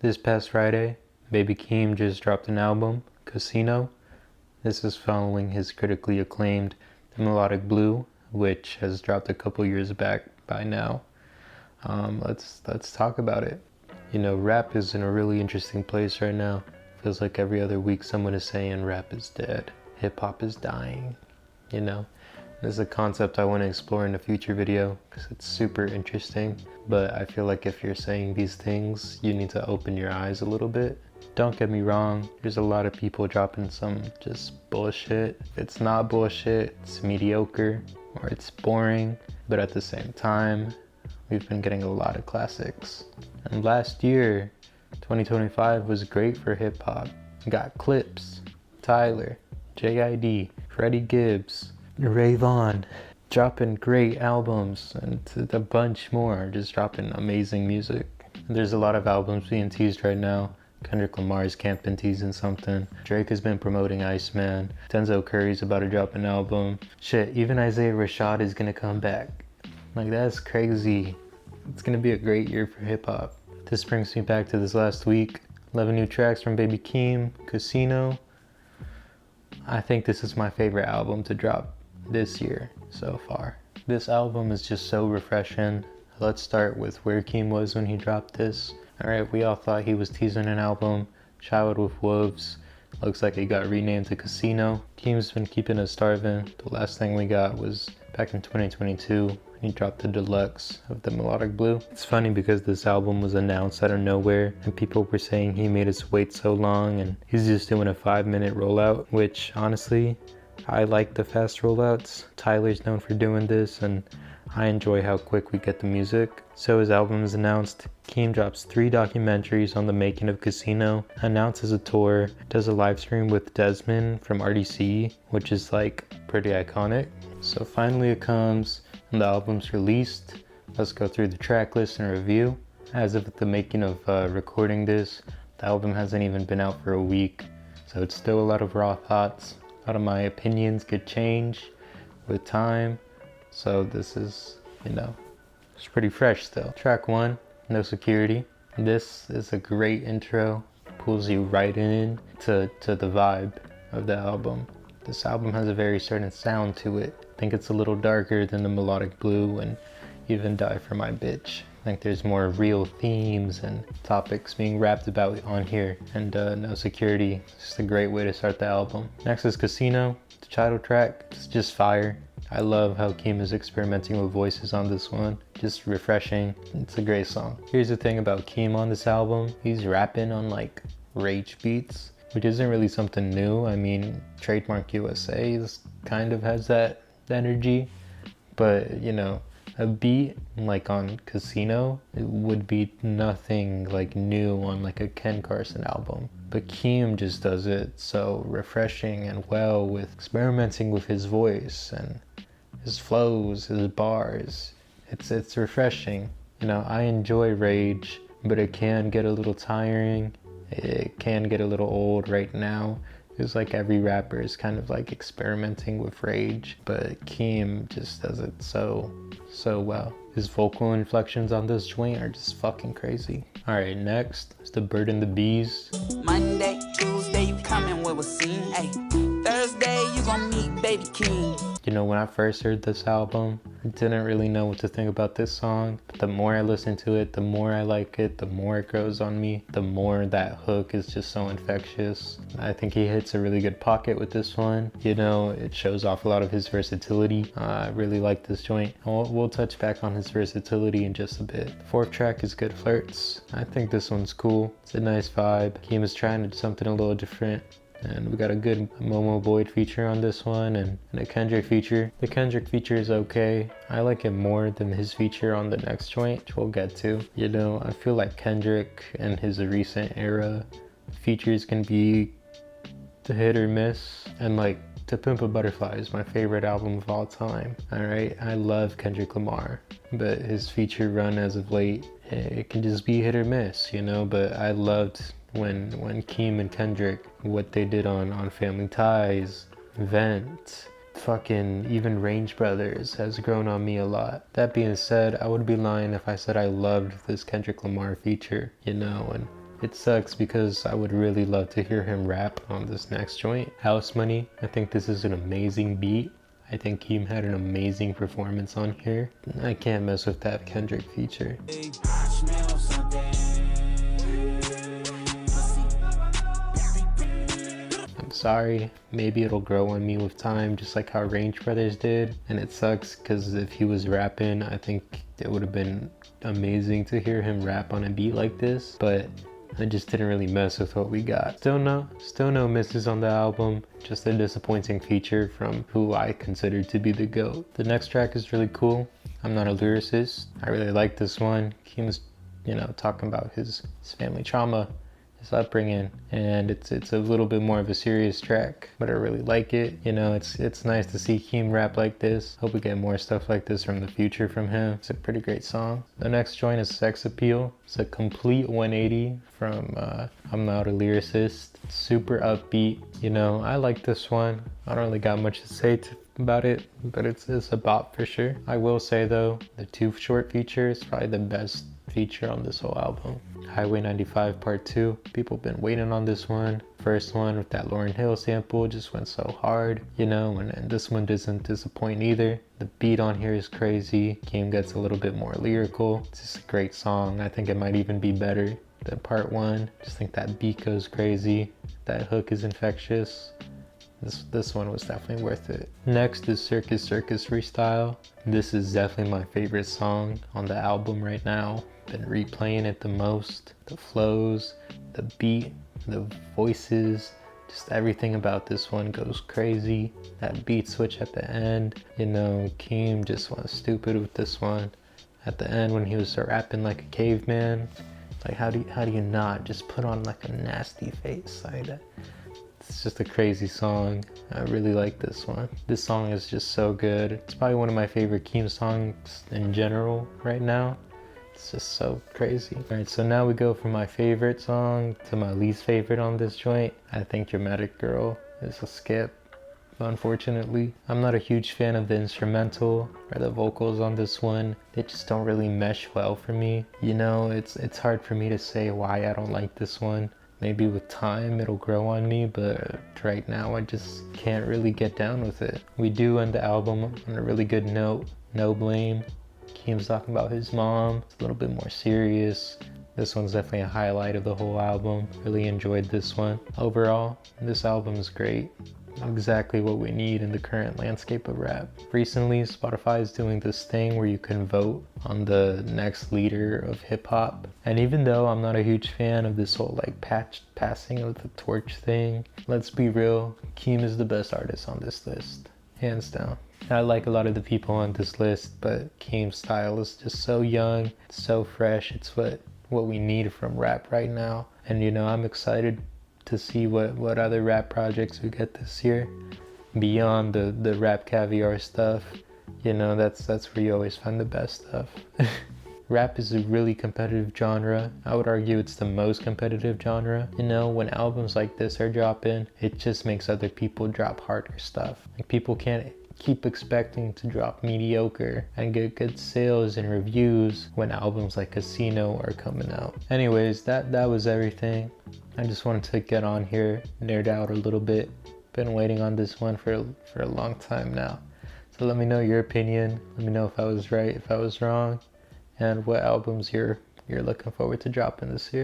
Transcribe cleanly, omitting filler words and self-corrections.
This past Friday, Baby Keem just dropped an album, Casino. This is following his critically acclaimed The Melodic Blue, which has dropped a couple years back by now. Let's talk about it. You know, rap is in a really interesting place right now. Feels like every other week someone is saying rap is dead, hip hop is dying. You know, this is a concept I want to explore in a future video because it's super interesting. But I feel like if you're saying these things, you need to open your eyes a little bit. Don't get me wrong, there's a lot of people dropping some just bullshit. If it's not bullshit, it's mediocre or it's boring. But at the same time, we've been getting a lot of classics. And last year, 2025 was great for hip hop. Got Clips, Tyler, JID, Freddie Gibbs, Ray Vaughn, dropping great albums, and a bunch more just dropping amazing music. There's a lot of albums being teased right now. Kendrick Lamar's Camp been teasing something. Drake has been promoting Iceman. Denzel Curry's about to drop an album. Shit, even Isaiah Rashad is gonna come back. Like, that's crazy. It's gonna be a great year for hip hop. This brings me back to this last week. 11 new tracks from Baby Keem, Casino. I think this is my favorite album to drop this year so far. This album is just so refreshing. Let's start with where Keem was when he dropped this. Alright, we all thought he was teasing an album, Child with Wolves. Looks like it got renamed to Casino. Keem's been keeping us starving. The last thing we got was back in 2022 when he dropped the deluxe of The Melodic Blue. It's funny because this album was announced out of nowhere and people were saying he made us wait so long and he's just doing a 5-minute rollout, which honestly, I like the fast rollouts. Tyler's known for doing this and I enjoy how quick we get the music. So his album is announced. Keem drops 3 documentaries on the making of Casino, announces a tour, does a live stream with Desmond from RDC, which is like pretty iconic. So finally it comes and the album's released. Let's go through the track list and review. As of the making of recording this, the album hasn't even been out for a week. So it's still a lot of raw thoughts. A lot of my opinions could change with time. So this is, you know, it's pretty fresh still. Track 1, No Security. This is a great intro. Pulls you right in to the vibe of the album. This album has a very certain sound to it. I think it's a little darker than The Melodic Blue and even Die For My Bitch. I think there's more real themes and topics being rapped about on here. And No Security is just a great way to start the album. Next is Casino, the title track. It's just fire. I love how Keem is experimenting with voices on this one. Just refreshing. It's a great song. Here's the thing about Keem on this album. He's rapping on like rage beats, which isn't really something new. I mean, Trademark USA kind of has that energy. But, you know, a beat like on Casino, it would be nothing like new on like a Ken Carson album. But Keem just does it so refreshing and well with experimenting with his voice and his flows, his bars. It's refreshing. You know, I enjoy rage, but it can get a little tiring. It can get a little old right now. It's like every rapper is kind of like experimenting with rage, but Keem just does it so well. His vocal inflections on this joint are just fucking crazy. Alright, next is The Bird and the Bees. Monday, Tuesday, you coming with a scene. Ay, Thursday, you gon' meet Baby Keem. You know, when I first heard this album, I didn't really know what to think about this song. But the more I listen to it, the more I like it, the more it grows on me, the more that hook is just so infectious. I think he hits a really good pocket with this one. You know, it shows off a lot of his versatility. I really like this joint. We'll touch back on his versatility in just a bit. The 4th track is Good Flirts. I think this one's cool. It's a nice vibe. Keem is trying to do something a little different. And we got a good Momo Boyd feature on this one and a Kendrick feature. The Kendrick feature is okay. I like it more than his feature on the next joint, which we'll get to. You know, I feel like Kendrick and his recent era features can be the hit or miss. And like, To Pimp a Butterfly is my favorite album of all time. Alright, I love Kendrick Lamar, but his feature run as of late, it can just be hit or miss, you know, but I loved when Keem and Kendrick, what they did on Family Ties, Vent, fucking even Range Brothers has grown on me a lot. That being said, I would be lying if I said I loved this Kendrick Lamar feature, you know, and It sucks because I would really love to hear him rap on this next joint, House Money. I think this is an amazing beat. I think Keem had an amazing performance on here. I can't mess with that Kendrick feature. I'm sorry, maybe it'll grow on me with time, just like how Range Brothers did. And it sucks because if he was rapping, I think it would have been amazing to hear him rap on a beat like this, but I just didn't really mess with what we got. Still no misses on the album, just a disappointing feature from who I consider to be the GOAT. The next track is really cool. I'm not a lyricist. I really like this one. Keem's, talking about his family trauma, his upbringing, and it's a little bit more of a serious track, but I really like it. It's nice to see Keem rap like this. Hope we get more stuff like this from the future from him. It's a pretty great song. The next joint is Sex Appeal. It's a complete 180 from I'm Not a Lyricist. Super upbeat. I like this one. I don't really got much to say about it, but it's a bop for sure. I will say though, the Too Short feature is probably the best feature on this whole album. Highway 95 Part 2. People been waiting on this one. First one with that Lauryn Hill sample just went so hard, and this one doesn't disappoint either. The beat on here is crazy. Keem gets a little bit more lyrical. It's just a great song. I think it might even be better than Part 1. Just think that beat goes crazy. That hook is infectious. This one was definitely worth it. Next is Circus Circus Freestyle. This is definitely my favorite song on the album right now. Been replaying it the most. The flows, the beat, the voices, just everything about this one goes crazy. That beat switch at the end, Keem just went stupid with this one. At the end when he was rapping like a caveman, like how do you not just put on like a nasty face like that? It's just a crazy song. I really like this one. This song is just so good. It's probably one of my favorite Keem songs in general right now. It's just so crazy. Alright, so now we go from my favorite song to my least favorite on this joint. I think Dramatic Girl is a skip, unfortunately. I'm not a huge fan of the instrumental or the vocals on this one. They just don't really mesh well for me. It's hard for me to say why I don't like this one. Maybe with time it'll grow on me, but right now I just can't really get down with it. We do end the album on a really good note. No blame. Keem's talking about his mom. It's a little bit more serious. This one's definitely a highlight of the whole album. Really enjoyed this one. Overall, this album is great. Exactly what we need in the current landscape of rap. Recently, Spotify is doing this thing where you can vote on the next leader of hip hop. And even though I'm not a huge fan of this whole passing of the torch thing, let's be real, Keem is the best artist on this list. Hands down. I like a lot of the people on this list, but Keem's style is just so young, it's so fresh. It's what we need from rap right now. And I'm excited to see what other rap projects we get this year beyond the Rap Caviar stuff. That's where you always find the best stuff. Rap is a really competitive genre. I would argue it's the most competitive genre. When albums like this are dropping, it just makes other people drop harder stuff. Like, people can't keep expecting to drop mediocre and get good sales and reviews when albums like Casino are coming out. Anyways, that was everything. I just wanted to get on here, nerd out a little bit. Been waiting on this one for a long time now. So let me know your opinion. Let me know if I was right, if I was wrong, and what albums you're looking forward to dropping this year.